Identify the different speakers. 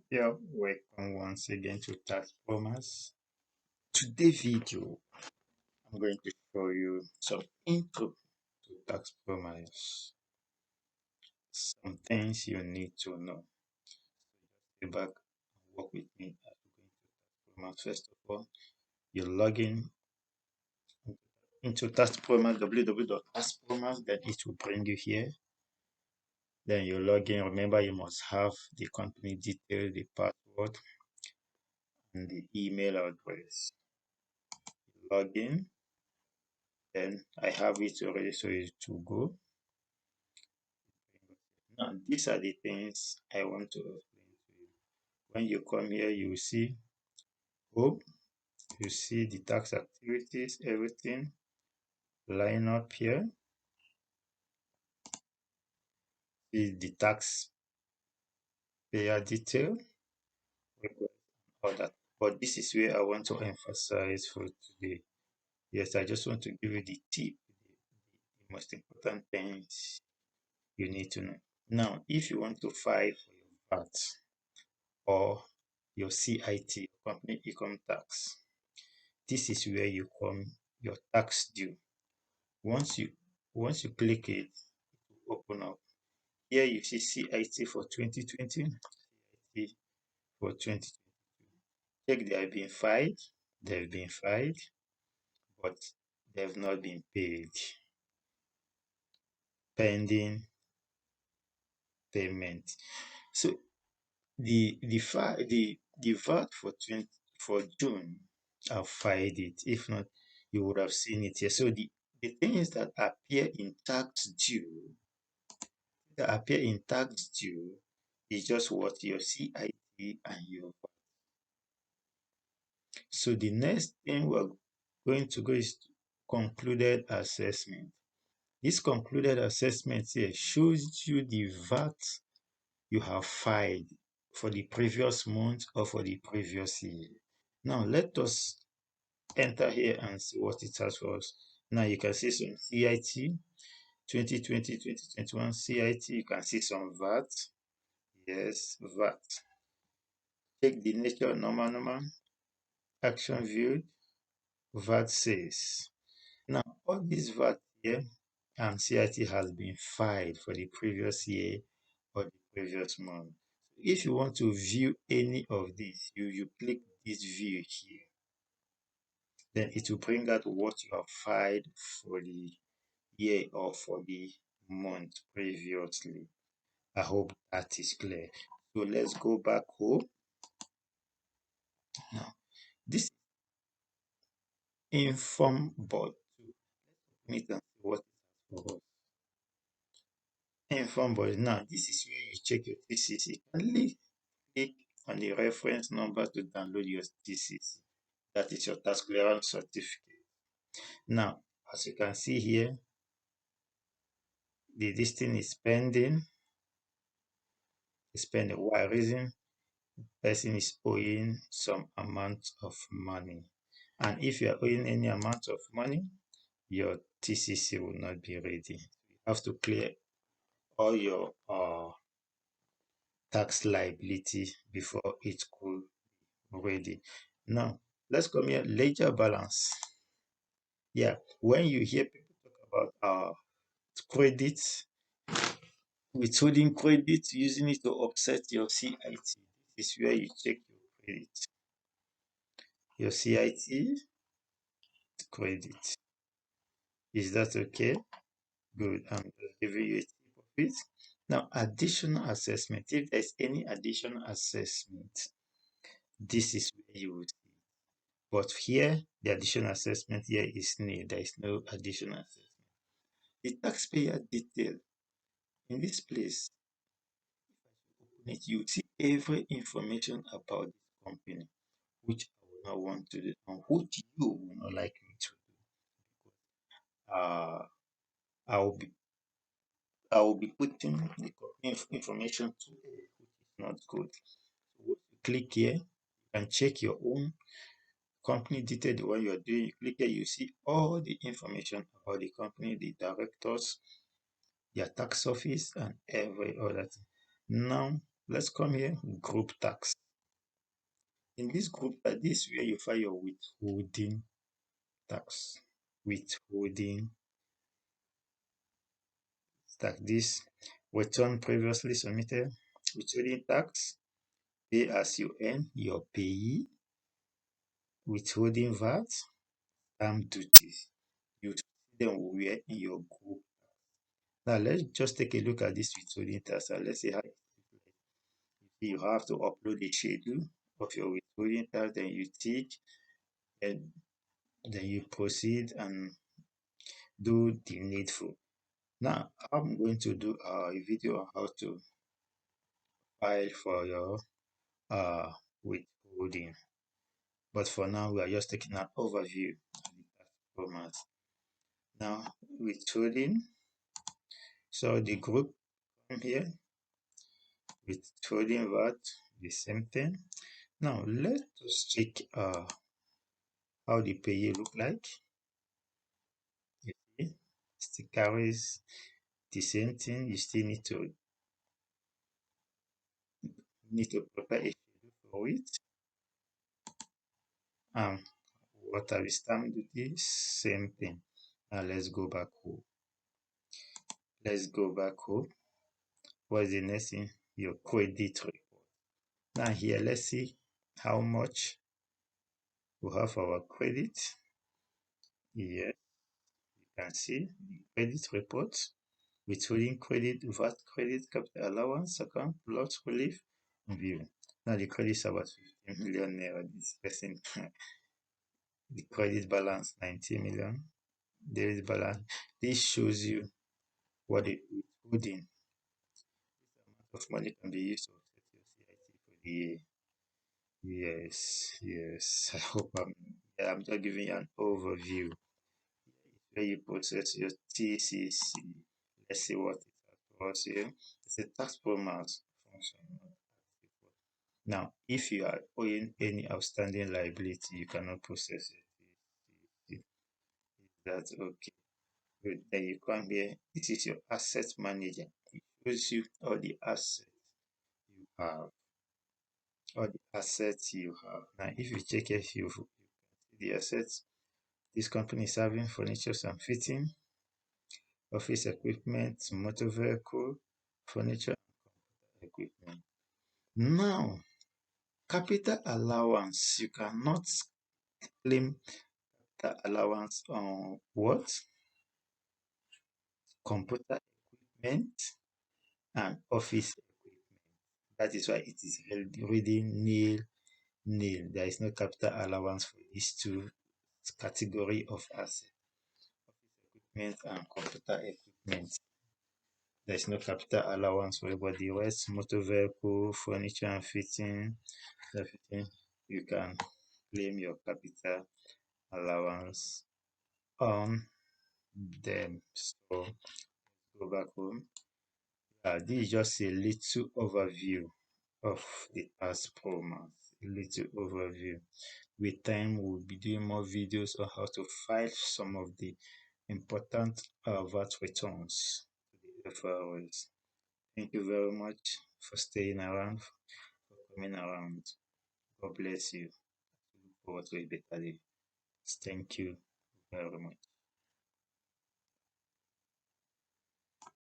Speaker 1: Yeah, welcome once again to Taxpromax. Today's video, I'm going to show you some intro to Taxpromax, some things you need to know. Stay back and work with me as we go into Taxpromax. First of all, you log in into Taxpromax, www.taxpromax, then it will bring you here. Then you log in. Remember, you must have the company detail, the password, and the email address. Log in. Then I have it already, so it to go. Now, these are the things I want to explain to you. When you come here, you see home, you see the tax activities, everything line up here. See the tax payer detail, all that. But this is where I want to emphasize for today. Yes, I just want to give you the tip, the most important things you need to know. Now, if you want to file for your VAT or your CIT, company income tax, this is where you come your tax due. Once you click it, it will open up. Here you see CIT for 2020, CIT for 2022. Check they've been filed, but they've not been paid. Pending payment. So the VAT for 20 for June, I've filed it. If not, you would have seen it here. So the things that appear in tax due is just what your CIT and your VAT. So the next thing we're going to go is concluded assessment. This concluded assessment here shows you the VAT you have filed for the previous month or for the previous year. Now let us enter here and see what it has for us. Now you can see some CIT 2020, 2021 CIT. You can see some VAT. Yes, VAT. Take the nature normal, action viewed, VAT says. Now all these VAT here and CIT has been filed for the previous year or the previous month. If you want to view any of these, you click this view here. Then it will bring out what you have filed for the year or for the month previously. I hope that is clear. So let's go back home. Now, this inform board. Let me see what it has for us. Inform board. Now, this is where you check your TCC. Only click on the reference number to download your TCC. That is your tax clearance certificate. Now, as you can see here, this thing is pending. It's pending. Why? Reason person is owing some amount of money. And if you are owing any amount of money, your TCC will not be ready. You have to clear all your tax liability before it could be ready. Now, let's come here, ledger balance. Yeah, when you hear people talk about credits, withholding credit, using it to offset your CIT, this is where you check your credit. Your CIT credit. Is that okay? Good. I'm just giving you a tip of it. Now, additional assessment. If there's any additional assessment, this is where you would see. But here, the additional assessment here is nil. There is no additional assessment. The taxpayer detail. In this place, you see every information about this company, which I will not want to do, and which you will not like me to do. I will be putting the information to which is not good. So click here, you can check your own company detail, the one you are doing. You click here, you see all the information about the company, the directors, their tax office, and every other thing. Now, let's come here, group tax. In this group tax, this is where you file your withholding tax. Withholding tax. This return previously submitted. Withholding tax, pay as you earn, your payee. Withholding VAT, stamp duties. You see them where in your group. Now let's just take a look at this withholding tax and let's see how you have to upload a schedule of your withholding tax, then you tick, and then you proceed and do the needful. Now I'm going to do a video on how to file for your withholding. But for now, we are just taking an overview of the tax format. Now, withholding. So the group here, withholding VAT, the same thing. Now let us check how the payee look like. You see, still carries the same thing. You still prepare a schedule for it. What are the stamp duty? Same thing. Now let's go back home. What's the next thing? Your credit report. Now here, let's see how much we have our credit. Here you can see the credit report, withholding credit, VAT credit, capital allowance, account, lot relief, view. Now the credit is about 15 million naira. This person, the credit balance 90 million. There is balance. This shows you what the withholding of money can be used to offset your CIT for the year. Yes. I hope I'm just giving you an overview where you process your TCC. Let's see what it has for us here. It's a Taxpromax function. Now, if you are owing any outstanding liability, you cannot process it. That's okay. Good. Then you come here. This is your asset manager. It shows you all the assets you have. Now, if you check it, you see the assets. This company is having furniture and fitting, office equipment, motor vehicle, furniture equipment. Now, capital allowance, you cannot claim the allowance on what? Computer equipment and office equipment. That is why it is reading nil. There is no capital allowance for these two category of assets. Equipment and computer equipment. There is no capital allowance for it, but the rest, motor vehicle, furniture and fitting, everything, you can claim your capital allowance on them. So go back home. This is just a little overview of the Taxpromax. A little overview. With time, we'll be doing more videos on how to file some of the important VAT returns to the FRS. Thank you very much for staying around, for coming around. God bless you. Look forward to a better day. Thank you very much.